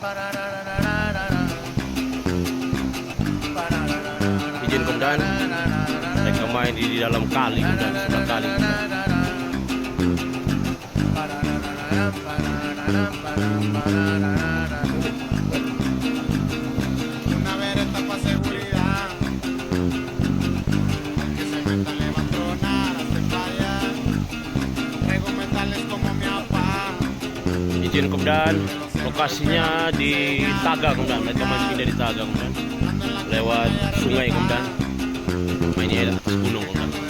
Izin komandan, mereka main di dalam kali komandan, sebelah kali. Una vereta pa' seguridad, que se metan le va a tronar, hasta falla. Traigo metales como mi apa. Izin komandan, lokasinya di Taga komandan, mereka main dari Taga komandan, lewat sungai komandan, mainnya di atas gunung komandan.